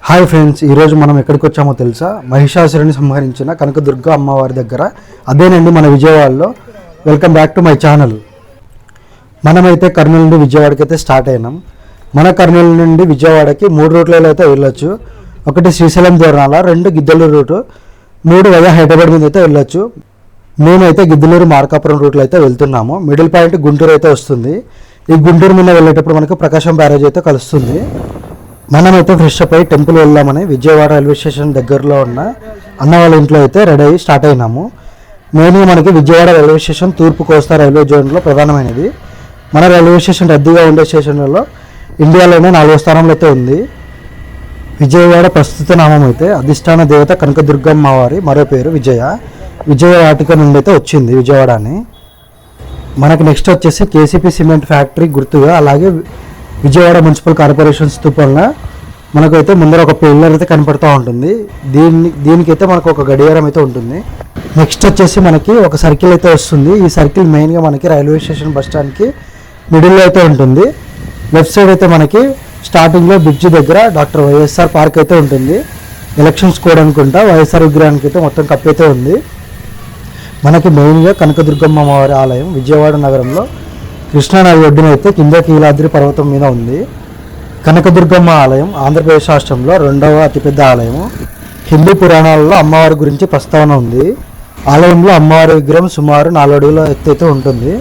Hi friends, ఈరోజు మనం ఎక్కడికి వచ్చామో తెలుసా? మహిషాసురుని సంహరించిన కనకదుర్గ అమ్మవారి దగ్గర. అదేనండి మన విజయవాడలో. Welcome back to my channel. మనమైతే కర్నూలు నుండి విజయవాడకి అయితే స్టార్ట్ అయినాం. మన కర్నూలు నుండి విజయవాడకి 3 రూట్లలో అయితే వెళ్ళొచ్చు. ఒకటి శ్రీశైలం దూరాల, 2 గిద్దలూరు రూటు, 3 వయా హైదరాబాద్ మీద అయితే వెళ్ళొచ్చు. మేమైతే గిద్దలూరు మార్కాపురం రూట్లో అయితే వెళ్తున్నాము. మిడిల్ పాయింట్ గుంటూరు అయితే వస్తుంది. ఈ గుంటూరు మీద వెళ్ళేటప్పుడు మనకు ప్రకాశం బ్యారేజ్ అయితే కలుస్తుంది. మనమైతే ఫ్రెష్ అప్ అయ్యి టెంపుల్ వెళ్దామని విజయవాడ రైల్వే స్టేషన్ దగ్గరలో ఉన్న అన్న వాళ్ళ ఇంట్లో అయితే రెడీ అయ్యి స్టార్ట్ అయినాము. మెయిన్గా మనకి విజయవాడ రైల్వే స్టేషన్ తూర్పు కోస్తా రైల్వే జోన్లో ప్రధానమైనది. మన రైల్వే స్టేషన్ రద్దీగా ఉండే స్టేషన్లలో ఇండియాలోనే 4వ స్థానంలో అయితే ఉంది. విజయవాడ ప్రస్తుత నామం అయితే అధిష్టాన దేవత కనకదుర్గమ్మ వారి మరో పేరు విజయవాటిక నుండి అయితే వచ్చింది విజయవాడ అని. మనకి నెక్స్ట్ వచ్చేసి కేసీపీ సిమెంట్ ఫ్యాక్టరీ గుర్తుగా, అలాగే విజయవాడ మున్సిపల్ కార్పొరేషన్ స్థూపంగా మనకైతే ముందర ఒక పిల్లర్ అయితే కనపడుతూ ఉంటుంది. దీనికైతే మనకు ఒక గడియారం అయితే ఉంటుంది. నెక్స్ట్ వచ్చేసి మనకి ఒక సర్కిల్ అయితే వస్తుంది. ఈ సర్కిల్ మెయిన్గా మనకి రైల్వే స్టేషన్ బస్ స్టాండ్కి మిడిల్లో అయితే ఉంటుంది. లెఫ్ట్ సైడ్ అయితే మనకి స్టార్టింగ్లో బ్రిడ్జి దగ్గర డాక్టర్ వైఎస్ఆర్ పార్క్ అయితే ఉంటుంది. ఎలక్షన్స్ కోడ్ అనుకుంటా వైఎస్ఆర్ విగ్రహానికి అయితే మొత్తం కప్పు అయితే ఉంది. మనకి మెయిన్గా కనకదుర్గమ్మ వారి ఆలయం విజయవాడ నగరంలో కృష్ణానది ఒడ్డున అయితే కింద కీలాద్రి పర్వతం మీద ఉంది. కనకదుర్గమ్మ ఆలయం ఆంధ్రప్రదేశ్ రాష్ట్రంలో 2వ అతిపెద్ద ఆలయం. హిందూ పురాణాలలో అమ్మవారి గురించి ప్రస్తావన ఉంది. ఆలయంలో అమ్మవారి విగ్రహం సుమారు 4 అడుగుల ఎత్తు అయితే ఉంటుంది.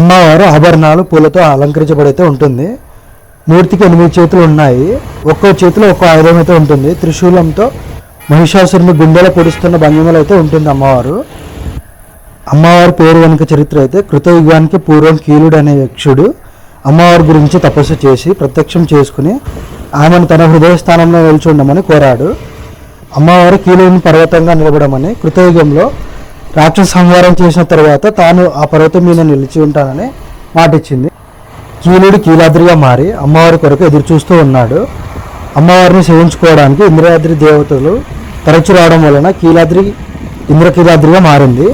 అమ్మవారు ఆభరణాలు పూలతో అలంకరించబడైతే ఉంటుంది. మూర్తికి 8 చేతులు ఉన్నాయి. ఒక్కో చేతిలో ఒక్కో ఆయుధం అయితే ఉంటుంది. త్రిశూలంతో మహిషాసురుని గుండెలో పొడుస్తున్న భంగిమలో అయితే ఉంటుంది అమ్మవారు. అమ్మవారి పేరు వెనుక చరిత్ర అయితే కృతయుగానికి పూర్వం కీలుడు అనే యక్షుడు అమ్మవారి గురించి తపస్సు చేసి ప్రత్యక్షం చేసుకుని ఆమెను తన హృదయ స్థానంలో నిలిచి ఉండమని కోరాడు. అమ్మవారు కీలుడిని పర్వతంగా నిలబడమని, కృతయుగంలో రాక్షస సంహారం చేసిన తర్వాత తాను ఆ పర్వతం మీద నిలిచి ఉంటానని మాటిచ్చింది. కీలుడు కీలాద్రిగా మారి అమ్మవారి కొరకు ఎదురు చూస్తూ ఉన్నాడు. అమ్మవారిని సేవించుకోవడానికి ఇంద్రాద్రి దేవతలు తరచు రావడం వలన కీలాద్రి ఇంద్రకీలాద్రిగా మారింది.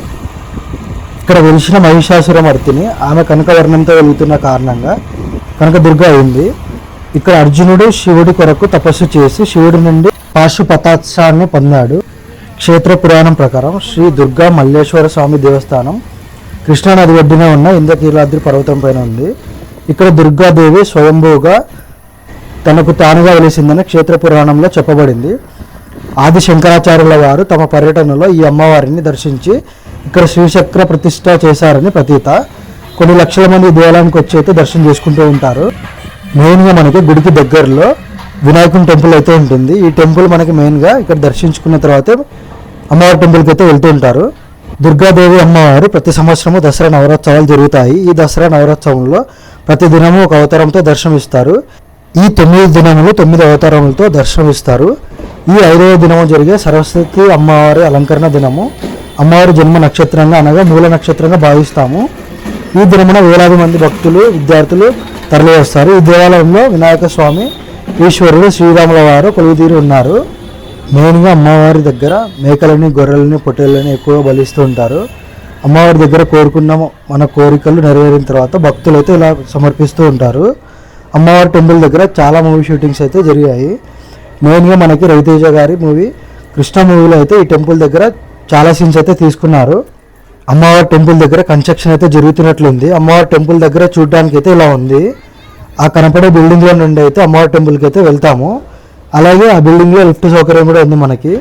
ఇక్కడ వెలిసిన మహిషాసురమర్తిని ఆమె కనకవర్ణంతో వెలుగుతున్న కారణంగా కనకదుర్గ అయింది. ఇక్కడ అర్జునుడు శివుడి కొరకు తపస్సు చేసి శివుడి నుండి పాశుపతాస్త్రాన్ని పొందాడు. క్షేత్ర పురాణం ప్రకారం శ్రీ దుర్గా మల్లేశ్వర స్వామి దేవస్థానం కృష్ణానది ఒడ్డున ఉన్న ఇంద్రకీలాద్రి పర్వతం పైన ఉంది. ఇక్కడ దుర్గాదేవి స్వయంభూగా తనకు తానుగా వెలిసిందని క్షేత్ర పురాణంలో చెప్పబడింది. ఆది శంకరాచార్యుల వారు తమ పర్యటనలో ఈ అమ్మవారిని దర్శించి ఇక్కడ శ్రీచక్ర ప్రతిష్ఠ చేశారని ప్రతీత. కొన్ని లక్షల మంది దేవాలయానికి వచ్చి అయితే దర్శనం చేసుకుంటూ ఉంటారు. మెయిన్గా మనకి గుడికి దగ్గరలో వినాయకుని టెంపుల్ అయితే ఉంటుంది. ఈ టెంపుల్ మనకి మెయిన్గా ఇక్కడ దర్శించుకున్న తర్వాత అమ్మవారి టెంపుల్కి అయితే వెళ్తూ ఉంటారు. దుర్గాదేవి అమ్మవారు ప్రతి సంవత్సరము దసరా నవరోత్సవాలు జరుగుతాయి. ఈ దసరా నవరోత్సవంలో ప్రతి దినము ఒక అవతారంతో దర్శనమిస్తారు. ఈ 9 దినములు 9 అవతారములతో దర్శనమిస్తారు. ఈ 5వ దినము జరిగే సరస్వతి అమ్మవారి అలంకరణ దినము అమ్మవారి జన్మ నక్షత్రంగా అనగా మూల నక్షత్రంగా భావిస్తాము. ఈ దినమున వేలాది మంది భక్తులు విద్యార్థులు తరలి వస్తారు. ఈ దేవాలయంలో వినాయక స్వామి, ఈశ్వరుడు, శ్రీరాముల వారు కొలువుతీరి ఉన్నారు. మెయిన్గా అమ్మవారి దగ్గర మేకలని, గొర్రెలని, పొట్టేళ్ళని ఎక్కువగా బలిస్తూ ఉంటారు. అమ్మవారి దగ్గర కోరుకున్న మన కోరికలు నెరవేరిన తర్వాత భక్తులు అయితే ఇలా సమర్పిస్తూ ఉంటారు. అమ్మవారి టెంపుల్ దగ్గర చాలా మూవీ షూటింగ్స్ అయితే జరిగాయి. మెయిన్గా మనకి రవితేజ గారి మూవీ కృష్ణ మూవీలో అయితే ఈ టెంపుల్ దగ్గర చాలా సీన్స్ అయితే తీసుకున్నారు. అమ్మవారి టెంపుల్ దగ్గర కన్స్ట్రక్షన్ అయితే జరుగుతున్నట్లుంది. అమ్మవారి టెంపుల్ దగ్గర చూడడానికి అయితే ఇలా ఉంది. ఆ కనపడే బిల్డింగ్లో నుండి అయితే అమ్మవారి టెంపుల్కి అయితే వెళ్తాము. అలాగే ఆ బిల్డింగ్లో లిఫ్ట్ సౌకర్యం కూడా ఉంది మనకి.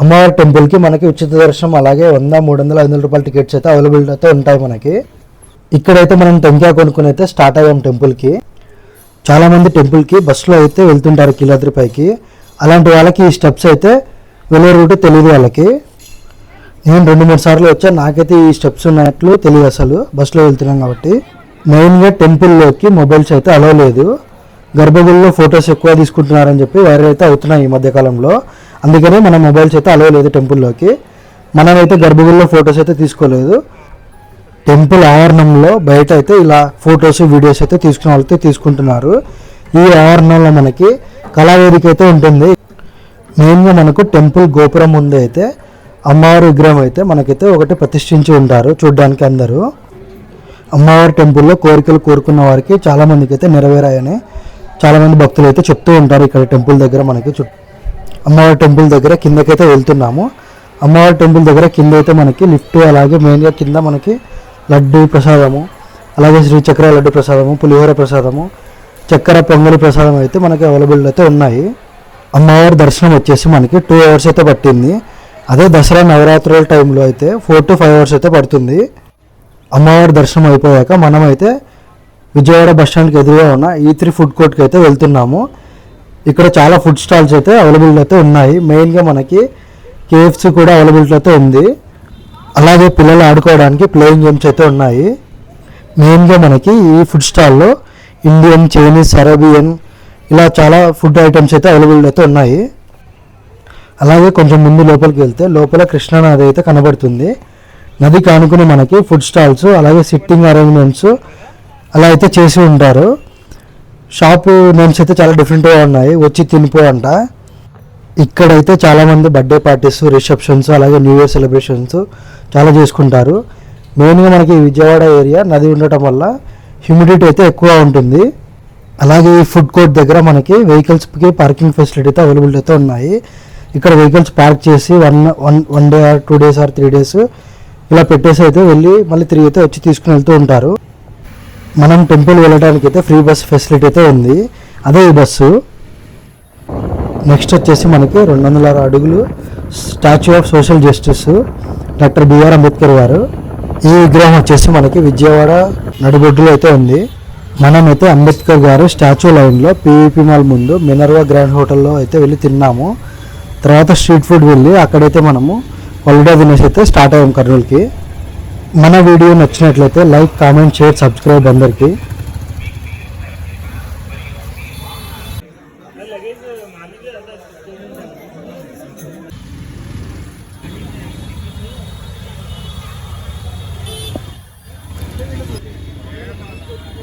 అమ్మవారి టెంపుల్కి మనకి ఉచిత దర్శనం, అలాగే 100, 300, 500 రూపాయల టికెట్స్ అయితే అవైలబుల్ అయితే ఉంటాయి మనకి. ఇక్కడైతే మనం టెంకాయ కొనుక్కుని అయితే స్టార్ట్ అయ్యాం టెంపుల్కి. చాలామంది టెంపుల్కి బస్సులో అయితే వెళ్తుంటారు కీలాద్రి పైకి. అలాంటి వాళ్ళకి ఈ స్టెప్స్ అయితే వెళ్ళే రూట్ తెలియదు వాళ్ళకి. నేను 2-3 సార్లు వచ్చాను. నాకైతే ఈ స్టెప్స్ ఉన్నట్లు తెలియదు అసలు, బస్సులో వెళ్తున్నాం కాబట్టి. మెయిన్గా టెంపుల్లోకి మొబైల్స్ అయితే అలౌ లేదు. గర్భగుడిలో ఫొటోస్ ఎక్కువ తీసుకుంటున్నారని చెప్పి వైరల్ అయితే అవుతున్నాయి ఈ మధ్యకాలంలో. అందుకనే మన మొబైల్స్ అయితే అలౌ లేదు టెంపుల్లోకి. మనమైతే గర్భగుడిలో ఫొటోస్ అయితే తీసుకోలేదు. టెంపుల్ ఆవరణంలో బయట అయితే ఇలా ఫొటోస్, వీడియోస్ అయితే తీసుకునే వాళ్ళతో తీసుకుంటున్నారు. ఈ ఆవరణంలో మనకి కళావేదిక అయితే ఉంటుంది. మెయిన్గా మనకు టెంపుల్ గోపురం ముందు అయితే అమ్మవారి విగ్రహం అయితే మనకైతే ఒకటి ప్రతిష్ఠించి ఉంటారు చూడ్డానికి అందరూ. అమ్మవారి టెంపుల్లో కోరికలు కోరుకున్న వారికి చాలామందికి అయితే నెరవేరాయని చాలామంది భక్తులు అయితే చెప్తూ ఉంటారు ఇక్కడ టెంపుల్ దగ్గర మనకి అమ్మవారి టెంపుల్ దగ్గర కిందకైతే వెళ్తున్నాము. అమ్మవారి టెంపుల్ దగ్గర కింద అయితే మనకి లిఫ్ట్, అలాగే మెయిన్గా కింద మనకి లడ్డు ప్రసాదము, అలాగే శ్రీచక్ర లడ్డు ప్రసాదము, పులిహోర ప్రసాదము, చక్కెర పొంగలి ప్రసాదం అయితే మనకి అవైలబుల్ అయితే ఉన్నాయి. అమ్మవారి దర్శనం వచ్చేసి మనకి 2 hours అయితే పట్టింది. అదే దసరా నవరాత్రుల టైంలో అయితే 4 to 5 hours అయితే పడుతుంది. అమ్మవారి దర్శనం అయిపోయాక మనమైతే విజయవాడ బస్ స్టాండ్కి ఎదురుగా ఉన్న E3 ఫుడ్ కోర్ట్కి అయితే వెళ్తున్నాము. ఇక్కడ చాలా ఫుడ్ స్టాల్స్ అయితే అవైలబుల్ అయితే ఉన్నాయి. మెయిన్గా మనకి KFC కూడా అవైలబిలిటీ అయితే ఉంది. అలాగే పిల్లలు ఆడుకోవడానికి ప్లేయింగ్ గేమ్స్ అయితే ఉన్నాయి. మెయిన్గా మనకి ఈ ఫుడ్ స్టాల్లో ఇండియన్, చైనీస్, అరేబియన్ ఇలా చాలా ఫుడ్ ఐటమ్స్ అయితే అవైలబుల్ అయితే ఉన్నాయి. అలాగే కొంచెం ముందు లోపలికి వెళ్తే లోపల కృష్ణానది అయితే కనబడుతుంది. నది కానుకుని మనకి ఫుడ్ స్టాల్స్, అలాగే సిట్టింగ్ అరేంజ్మెంట్స్ అలా అయితే చేసి ఉంటారు. షాపు నేమ్స్ అయితే చాలా డిఫరెంట్గా ఉన్నాయి. వచ్చి తినిపో అంట. ఇక్కడైతే చాలామంది బర్త్డే పార్టీస్, రిసెప్షన్స్, అలాగే న్యూ ఇయర్ సెలబ్రేషన్స్ చాలా చేసుకుంటారు. మెయిన్గా మనకి విజయవాడ ఏరియా నది ఉండటం వల్ల హ్యూమిడిటీ అయితే ఎక్కువ ఉంటుంది. అలాగే ఈ ఫుడ్ కోర్ట్ దగ్గర మనకి వెహికల్స్కి పార్కింగ్ ఫెసిలిటీ అయితే అవైలబుల్ అయితే ఉన్నాయి. ఇక్కడ వెహికల్స్ పార్క్ చేసి one day or 2 days or 3 days ఇలా పెట్టేసి అయితే వెళ్ళి మళ్ళీ తిరిగి అయితే వచ్చి తీసుకుని వెళ్తూ ఉంటారు. మనం టెంపుల్ వెళ్ళడానికి అయితే ఫ్రీ బస్ ఫెసిలిటీ అయితే ఉంది. అదే ఈ బస్సు. నెక్స్ట్ వచ్చేసి మనకి 206 అడుగులు statue of social justice doctor BR Ambedkar గారు. ఈ విగ్రహం వచ్చేసి మనకి విజయవాడ నడిబొడ్డులో అయితే ఉంది. మనమైతే అంబేద్కర్ గారు స్టాచ్యూ లైన్లో పీవీపీ మాల్ ముందు మినర్వా గ్రాండ్ హోటల్లో అయితే వెళ్ళి తిన్నాము. తర్వాత స్ట్రీట్ ఫుడ్ వెళ్ళి అక్కడైతే మనము హాలిడే తినేసి అయితే స్టార్ట్ అయ్యాం కర్నూలుకి. మన వీడియో నచ్చినట్లయితే లైక్, కామెంట్, షేర్, సబ్స్క్రైబ్ అందరికీ.